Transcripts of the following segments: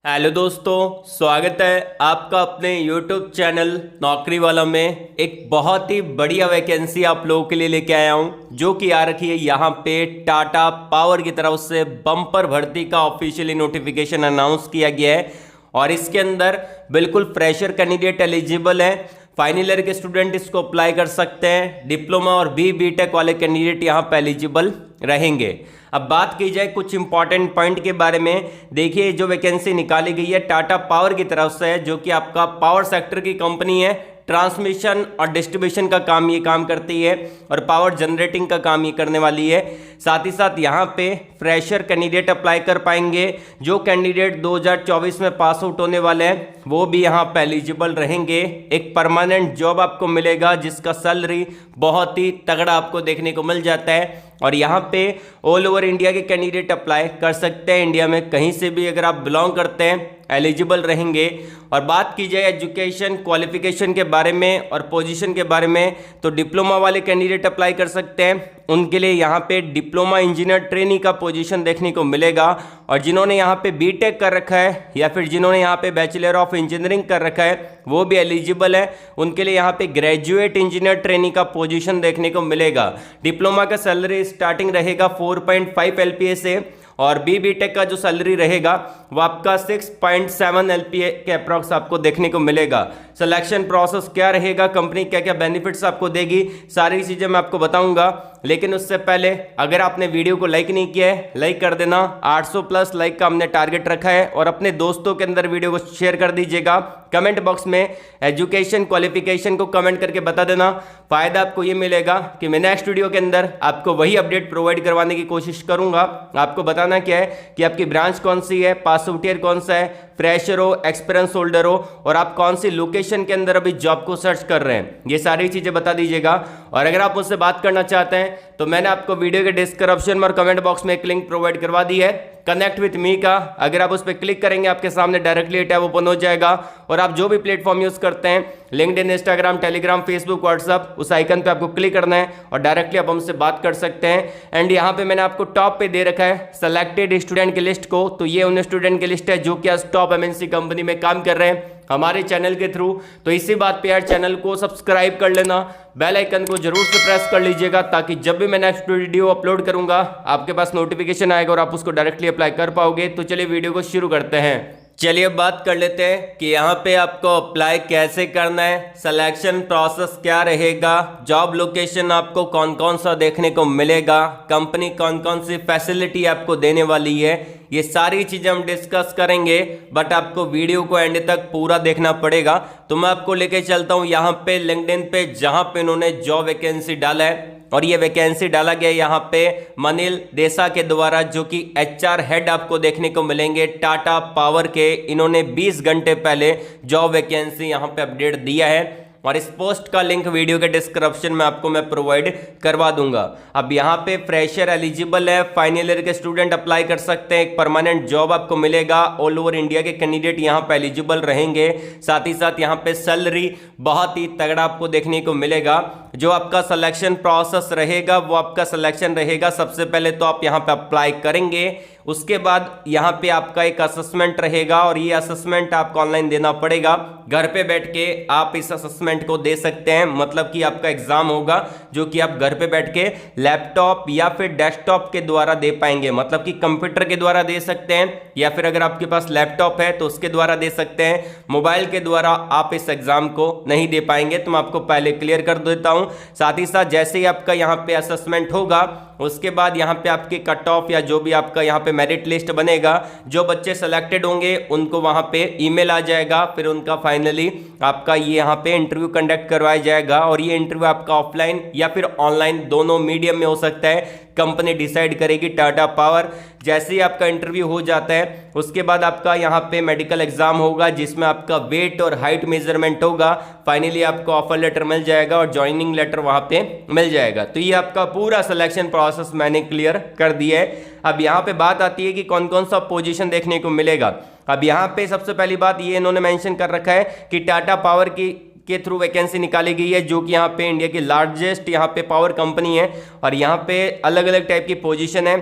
Hello दोस्तों, स्वागत है आपका अपने YouTube चैनल नौकरी वाला में। एक बहुत ही बढ़िया वैकेंसी आप लोगों के लिए लेके आया हूं, जो कि आ रखी है यहाँ पे टाटा पावर की तरफ से बम्पर भर्ती का ऑफिशियली नोटिफिकेशन अनाउंस किया गया है। और इसके अंदर बिल्कुल फ्रेशर कैंडिडेट एलिजिबल है। फाइनल ईयर के स्टूडेंट इसको अप्लाई कर सकते हैं। डिप्लोमा और बीटेक वाले कैंडिडेट यहाँ पे एलिजिबल रहेंगे। अब बात की जाए कुछ इंपॉर्टेंट पॉइंट के बारे में। देखिए, जो वैकेंसी निकाली गई है टाटा पावर की तरफ से है, जो कि आपका पावर सेक्टर की कंपनी है। ट्रांसमिशन और डिस्ट्रीब्यूशन का काम ये काम करती है और पावर जनरेटिंग का काम ये करने वाली है। साथ ही साथ यहाँ पे फ्रेशर कैंडिडेट अप्लाई कर पाएंगे। जो कैंडिडेट 2024 में पास आउट होने वाले हैं वो भी यहाँ पे एलिजिबल रहेंगे। एक परमानेंट जॉब आपको मिलेगा जिसका सैलरी बहुत ही तगड़ा आपको देखने को मिल जाता है। और यहाँ पे ऑल ओवर इंडिया के कैंडिडेट अप्लाई कर सकते हैं। इंडिया में कहीं से भी अगर आप बिलोंग करते हैं एलिजिबल रहेंगे। और बात की जाए एजुकेशन क्वालिफिकेशन के बारे में और पोजीशन के बारे में, तो डिप्लोमा वाले कैंडिडेट अप्लाई कर सकते हैं। उनके लिए यहाँ पे डिप्लोमा इंजीनियर ट्रेनी का पोजीशन देखने को मिलेगा। और जिन्होंने यहाँ पे बीटेक कर रखा है या फिर जिन्होंने यहाँ पे बैचलर ऑफ इंजीनियरिंग कर रखा है वो भी एलिजिबल है। उनके लिए यहाँ पे ग्रेजुएट इंजीनियर ट्रेनी का पोजीशन देखने को मिलेगा। डिप्लोमा का सैलरी स्टार्टिंग रहेगा 4.5 LPA से और बीटेक का जो सैलरी रहेगा वो आपका 6.7 LPA के अप्रॉक्स आपको देखने को मिलेगा। सिलेक्शन प्रोसेस क्या रहेगा, कंपनी क्या क्या बेनिफिट्स आपको देगी, सारी चीज़ें मैं आपको बताऊंगा। लेकिन उससे पहले अगर आपने वीडियो को लाइक नहीं किया है लाइक कर देना। 800 प्लस लाइक का हमने टारगेट रखा है। और अपने दोस्तों के अंदर वीडियो को शेयर कर दीजिएगा। कमेंट बॉक्स में एजुकेशन क्वालिफिकेशन को कमेंट करके बता देना। फायदा आपको ये मिलेगा कि मैं नेक्स्ट वीडियो के अंदर आपको वही अपडेट प्रोवाइड करवाने की कोशिश करूंगा। आपको बताना क्या है कि आपकी ब्रांच कौन सी है, पास आउट ईयर कौन सा है, फ्रेशर हो, एक्सपीरियंस होल्डर हो और आप कौन सी लोकेशन के अंदर अभी जॉब को सर्च कर रहे हैं, ये सारी चीजें बता दीजिएगा। और अगर आप मुझसे बात करना चाहते हैं तो मैंने आपको वीडियो के डिस्क्रिप्शन में और कमेंट बॉक्स में एक लिंक प्रोवाइड करवा दी है कनेक्ट विथ मी का। अगर आप उस पर क्लिक करेंगे आपके सामने डायरेक्टली टैब ओपन हो जाएगा। और आप जो भी प्लेटफॉर्म यूज करते हैं, LinkedIn, Instagram, Telegram, Facebook, WhatsApp, उस आइकन पे आपको क्लिक करना है और डायरेक्टली आप हमसे बात कर सकते हैं। एंड यहाँ पे मैंने आपको टॉप पे दे रखा है सेलेक्टेड स्टूडेंट की लिस्ट को। तो ये उन स्टूडेंट की लिस्ट है जो कि आज टॉप MNC कंपनी में काम कर रहे हैं हमारे चैनल के थ्रू। तो इसी बात पे यार चैनल को सब्सक्राइब कर लेना, बेल आइकन को जरूर से प्रेस कर लीजिएगा ताकि जब भी मैं नेक्स्ट वीडियो अपलोड करूंगा आपके पास नोटिफिकेशन आएगा और आप उसको डायरेक्टली अप्लाई कर पाओगे। तो चलिए वीडियो को शुरू करते हैं। चलिए अब बात कर लेते हैं कि यहाँ पे आपको अप्लाई कैसे करना है, सिलेक्शन प्रोसेस क्या रहेगा, जॉब लोकेशन आपको कौन कौन सा देखने को मिलेगा, कंपनी कौन कौन सी फैसिलिटी आपको देने वाली है, ये सारी चीज़ें हम डिस्कस करेंगे। बट आपको वीडियो को एंड तक पूरा देखना पड़ेगा। तो मैं आपको लेके चलता हूँ यहाँ पे लिंक्डइन पे जहाँ पे इन्होंने जॉब वैकेंसी डाला है। और ये वैकेंसी डाला गया यहाँ पे मनील देसा के द्वारा, जो कि HR हेड आपको देखने को मिलेंगे टाटा पावर के। इन्होंने 20 घंटे पहले जॉब वैकेंसी यहाँ पे अपडेट दिया है और इस पोस्ट का लिंक वीडियो के डिस्क्रिप्शन में आपको मैं प्रोवाइड करवा दूंगा। अब यहाँ पे फ्रेशर एलिजिबल है, फाइनल ईयर के स्टूडेंट अप्लाई कर सकते हैं। एक परमानेंट जॉब आपको मिलेगा। ऑल ओवर इंडिया के कैंडिडेट यहाँ पे एलिजिबल रहेंगे। साथ ही साथ यहाँ पे सैलरी बहुत ही तगड़ा आपको देखने को मिलेगा। जो आपका सिलेक्शन प्रोसेस रहेगा वो आपका सिलेक्शन रहेगा, सबसे पहले तो आप यहाँ पे अप्लाई करेंगे, उसके बाद यहाँ पे आपका एक असेसमेंट रहेगा और ये असेसमेंट आपको ऑनलाइन देना पड़ेगा। घर पे बैठ के आप इस असेसमेंट को दे सकते हैं, मतलब कि आपका एग्जाम होगा जो कि आप घर पे बैठ के लैपटॉप या फिर डेस्कटॉप के द्वारा दे पाएंगे, मतलब कि कंप्यूटर के द्वारा दे सकते हैं या फिर अगर आपके पास लैपटॉप है तो उसके द्वारा दे सकते हैं। मोबाइल के द्वारा आप इस एग्जाम को नहीं दे पाएंगे, तो मैं आपको पहले क्लियर कर देता हूँ। साथ ही साथ जैसे ही आपका यहाँ पे असेसमेंट होगा उसके बाद यहाँ पे आपके कट ऑफ या जो भी आपका यहाँ पे मेरिट लिस्ट बनेगा, जो बच्चे सेलेक्टेड होंगे उनको वहाँ पे ईमेल आ जाएगा। फिर उनका फाइनली आपका ये यहाँ पे इंटरव्यू कंडक्ट करवाया जाएगा और ये इंटरव्यू आपका ऑफलाइन या फिर ऑनलाइन दोनों मीडियम में हो सकता है। कंपनी डिसाइड करेगी टाटा पावर। जैसे ही आपका इंटरव्यू हो जाता है उसके बाद आपका यहाँ पे मेडिकल एग्जाम होगा जिसमें आपका वेट और हाइट मेजरमेंट होगा। फाइनली आपको ऑफर लेटर मिल जाएगा और ज्वाइनिंग लेटर वहाँ पे मिल जाएगा। तो ये आपका पूरा सिलेक्शन प्रोसेस मैंने क्लियर कर दिया है। अब यहाँ पे बात आती है कि कौन कौन सा पोजीशन देखने को मिलेगा। अब यहाँ पे सबसे पहली बात ये इन्होंने मेंशन कर रखा है कि टाटा पावर की के थ्रू वैकेंसी निकाली गई है, जो कि यहाँ पे इंडिया की लार्जेस्ट यहाँ पे पावर कंपनी है और यहाँ पे अलग अलग टाइप की पोजीशन है।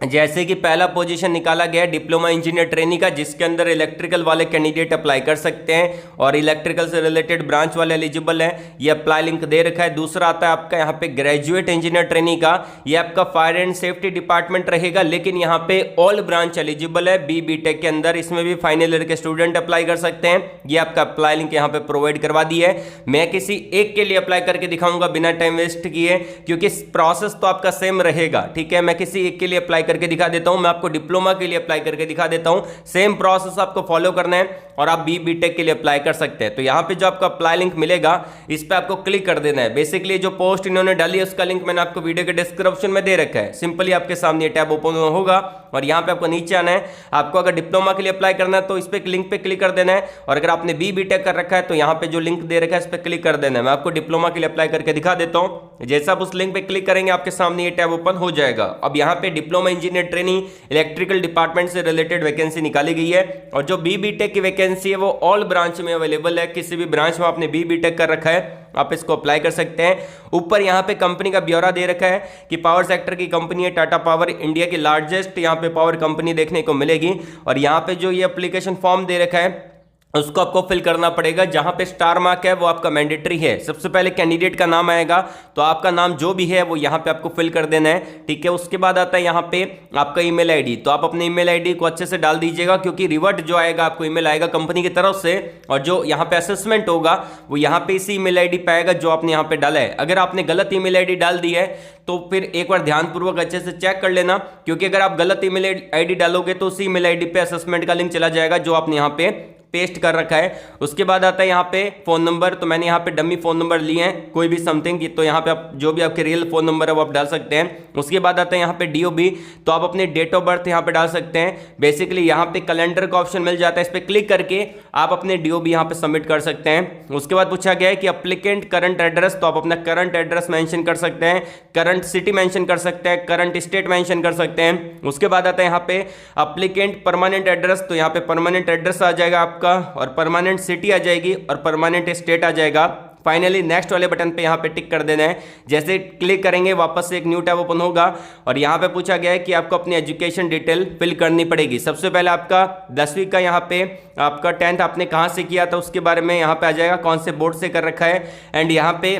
जैसे कि पहला पोजीशन निकाला गया है डिप्लोमा इंजीनियर ट्रेनिंग का, जिसके अंदर इलेक्ट्रिकल वाले कैंडिडेट अप्लाई कर सकते हैं और इलेक्ट्रिकल से रिलेटेड ब्रांच वाले एलिजिबल हैं, ये अप्लाई लिंक दे रखा है। दूसरा आता है आपका यहाँ पे ग्रेजुएट इंजीनियर ट्रेनिंग का, ये आपका फायर एंड सेफ्टी डिपार्टमेंट रहेगा, लेकिन यहाँ पे ऑल ब्रांच एलिजिबल है BBTech के अंदर, इसमें भी फाइनल ईयर के स्टूडेंट अप्लाई कर सकते हैं। ये आपका अप्लाई लिंक यहाँ पे प्रोवाइड करवा दी है। मैं किसी एक के लिए अप्लाई करके दिखाऊंगा बिना टाइम वेस्ट किए, क्योंकि प्रोसेस तो आपका सेम रहेगा, ठीक है। मैं किसी एक के लिए अप्लाई करके दिखा देता हूं, मैं आपको डिप्लोमा के लिए अप्लाई करके दिखा देता हूं। सेम प्रोसेस आपको फॉलो करना है और आप BBTech के लिए अप्लाई कर सकते हैं। तो यहां पे जो आपको अप्लाई लिंक मिलेगा, इस पे आपको क्लिक कर देना है। बेसिकली जो पोस्ट इन्होंने डाली है उसका लिंक मैंने आपको वीडियो के डिस्क्रिप्शन में दे रखा है। सिंपली आपके सामने ये टैब ओपन होगा और यहां पे आपको नीचे आना है। आपको अगर डिप्लोमा के लिए अप्लाई करना है तो इस पे लिंक पे क्लिक कर देना है, और अगर आपने BBTech कर रखा है तो यहां पे जो लिंक दे रखा है इस पे क्लिक कर देना है। मैं आपको डिप्लोमा के लिए अप्लाई करके दिखा देता हूं। जैसा आप उस लिंक पे क्लिक करेंगे आपके सामने ये टैब ओपन हो जाएगा। अब यहां पे diploma engineer training electrical department से रिलेटेड वैकेंसी निकाली गई है, और जो BBTech की वैकेंसी है वो ऑल ब्रांच में अवेलेबल है। किसी भी ब्रांच में आपने BBTech कर रखा है आप इसको अप्लाई कर सकते हैं। ऊपर यहाँ पे कंपनी का ब्यौरा दे रखा है कि पावर सेक्टर की कंपनी है टाटा पावर, इंडिया की लार्जेस्ट यहाँ पे पावर कंपनी देखने को मिलेगी। और यहाँ पे जो ये एप्लीकेशन फॉर्म दे रखा है उसको आपको फिल करना पड़ेगा। जहां पे स्टार मार्क है वो आपका मैंडेटरी है। सबसे पहले कैंडिडेट का नाम आएगा, तो आपका नाम जो भी है वो यहां पे आपको फिल कर देना है, ठीक है। उसके बाद आता है यहां पे आपका ईमेल आईडी, तो आप अपने ईमेल आईडी को अच्छे से डाल दीजिएगा, क्योंकि रिवर्ट जो आएगा आपको ईमेल आएगा कंपनी की तरफ से, और जो यहाँ पे असेसमेंट होगा वो यहाँ पे इसी ईमेल आईडी पे आएगा जो आपने यहाँ पे डाला है। अगर आपने गलत ईमेल आईडी डाल दी है तो फिर एक बार ध्यानपूर्वक अच्छे से चेक कर लेना, क्योंकि अगर आप गलत ईमेल आईडी डालोगे तो उसी ईमेल आईडी पे असेसमेंट का लिंक चला जाएगा जो आपने यहाँ पे पेस्ट कर रखा है। उसके बाद आता है यहाँ पे फोन नंबर, तो मैंने यहाँ पे डमी फोन नंबर लिए हैं, कोई भी समथिंग, तो यहाँ पे आप जो भी आपके रियल फोन नंबर है वो आप डाल सकते हैं। उसके बाद आता है यहाँ पे DOB, तो आप अपने डेट ऑफ बर्थ यहाँ पे डाल सकते हैं। बेसिकली यहाँ पे कैलेंडर का ऑप्शन मिल जाता है, इस पर क्लिक करके आप अपने DOB यहाँ पे सबमिट कर सकते हैं। उसके बाद पूछा गया है कि अप्लीकेंट करंट एड्रेस, तो आप अपना करंट एड्रेस मेंशन कर सकते हैं, करंट सिटी मेंशन कर सकते हैं, करंट स्टेट मेंशन कर सकते हैं। उसके बाद आता है यहाँ पे अप्लीकेंट परमानेंट एड्रेस, तो यहाँ पे परमानेंट एड्रेस आ जाएगा आपका, और परमानेंट सिटी आ जाएगी, और परमानेंट स्टेट आ जाएगा। फाइनली नेक्स्ट वाले बटन पे यहाँ पे टिक कर देना है। जैसे क्लिक करेंगे वापस से एक न्यू टैब ओपन होगा, और यहाँ पे पूछा गया है कि आपको अपनी एजुकेशन डिटेल फिल करनी पड़ेगी। सबसे पहले आपका 10वीं का यहाँ पे आपका 10th आपने कहाँ से किया था उसके बारे में यहाँ पे आ जाएगा, कौन से बोर्ड से कर रखा है, एंड यहाँ पे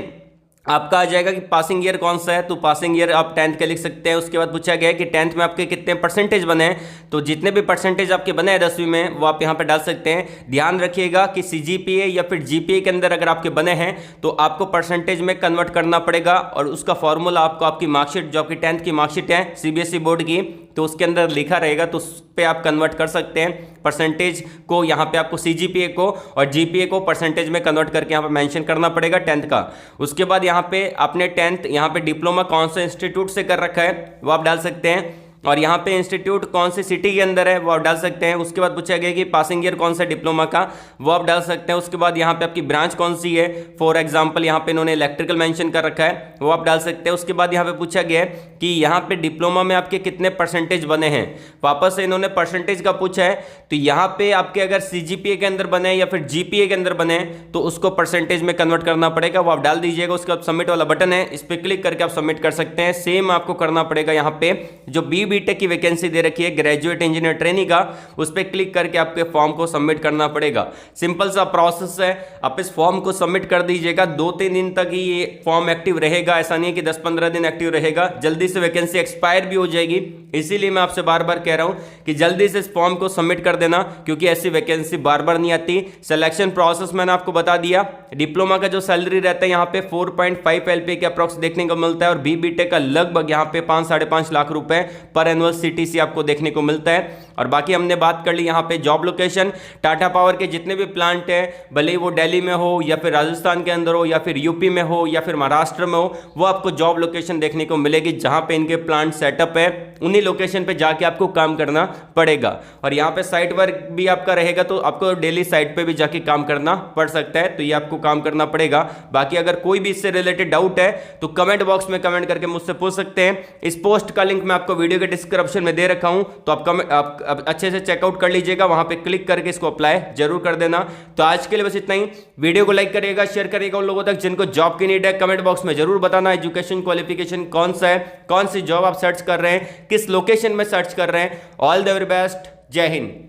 आपका आ जाएगा कि पासिंग ईयर कौन सा है, तो पासिंग ईयर आप 10th के लिख सकते हैं। उसके बाद पूछा गया है कि 10th में आपके कितने परसेंटेज बने हैं, तो जितने भी परसेंटेज आपके बने हैं 10वीं में वो आप यहाँ पे डाल सकते हैं। ध्यान रखिएगा कि CGPA या फिर GPA के अंदर अगर आपके बने हैं तो आपको परसेंटेज में कन्वर्ट करना पड़ेगा, और उसका फॉर्मूला आपको आपकी मार्कशीट जो आपकी 10th की मार्कशीट है CBSE बोर्ड की, तो उसके अंदर लिखा रहेगा, तो उस पर आप कन्वर्ट कर सकते हैं परसेंटेज को। यहाँ पे आपको CGPA को और GPA को परसेंटेज में कन्वर्ट करके यहाँ पे मेंशन करना पड़ेगा 10th का। उसके बाद यहाँ पे आपने 10th यहाँ पे डिप्लोमा कौन से इंस्टीट्यूट से कर रखा है वो आप डाल सकते हैं, और यहाँ पे इंस्टीट्यूट कौन सी सिटी के अंदर है वो आप डाल सकते हैं। उसके बाद पूछा गया कि पासिंग ईयर कौन सा डिप्लोमा का, वो आप डाल सकते हैं। उसके बाद यहाँ पे आपकी ब्रांच कौन सी है, फॉर एग्जांपल यहाँ पे इन्होंने इलेक्ट्रिकल मेंशन कर रखा है, वो आप डाल सकते हैं। उसके बाद यहाँ पे पूछा गया है कि यहाँ पे डिप्लोमा में आपके कितने परसेंटेज बने हैं, वापस से इन्होंने परसेंटेज का पूछा है, तो यहाँ पे आपके अगर CGPA के अंदर बने या फिर GPA के अंदर बने तो उसको परसेंटेज में कन्वर्ट करना पड़ेगा, वो आप डाल दीजिएगा। उसके बाद सबमिट वाला बटन है, इस पर क्लिक करके आप सबमिट कर सकते हैं। सेम आपको करना पड़ेगा यहाँ पे जो BBTech की वैकेंसी दे रखी है ग्रेजुएट इंजीनियर ट्रेनिंग का, उस पर क्लिक करके आपके फॉर्म को सबमिट करना पड़ेगा। सिंपल सा प्रोसेस है, आप इस फॉर्म को सबमिट कर दीजिएगा। 2-3 दिन तक ही ये फॉर्म एक्टिव रहेगा, ऐसा नहीं है कि 10-15 दिन एक्टिव रहेगा, जल्दी से वैकेंसी एक्सपायर भी हो जाएगी। इसीलिए मैं आपसे बार बार कह रहा हूं कि जल्दी से इस फॉर्म को सबमिट कर देना, क्योंकि ऐसी वैकेंसी बार बार नहीं आती। सिलेक्शन प्रोसेस मैंने आपको बता दिया। डिप्लोमा का जो सैलरी रहता है यहाँ पे 4.5 LPA के अप्रॉक्स देखने को मिलता है, और BBTech का लगभग यहाँ पे 5-5.5 लाख रुपए पर एनुअल CTC आपको देखने को मिलता है। और बाकी हमने बात कर ली यहाँ पे जॉब लोकेशन। टाटा पावर के जितने भी प्लांट है, भले ही वो दिल्ली में हो या फिर राजस्थान के अंदर हो या फिर यूपी में हो या फिर महाराष्ट्र में हो, वो आपको जॉब लोकेशन देखने को मिलेगी जहां पे इनके प्लांट सेटअप है। उन्हीं लोकेशन पे जाके आपको काम करना पड़ेगा। और यहाँ पे साइट वर्क भी आपका रहेगा, तो आपको डेली साइट पे भी जाके काम करना पड़ सकता है, तो ये आपको काम करना पड़ेगा। बाकी अगर कोई भी इससे रिलेटेड डाउट है तो कमेंट बॉक्स में कमेंट करके मुझसे पूछ सकते हैं। इस पोस्ट का लिंक मैं आपको वीडियो के डिस्क्रिप्शन में दे रखा हूं, तो आप अच्छे से चेकआउट कर लीजिएगा, वहां पे क्लिक करके इसको अप्लाई जरूर कर देना। तो आज के लिए बस इतना ही। वीडियो को लाइक करिएगा, शेयर करिएगा उन लोगों तक जिनको जॉब की नीड है। कमेंट बॉक्स में जरूर बताना एजुकेशन क्वालिफिकेशन कौन सा है, कौन सी जॉब आप सर्च कर रहे हैं, किस लोकेशन में सर्च कर रहे हैं। ऑल द वेरी बेस्ट, जय हिंद।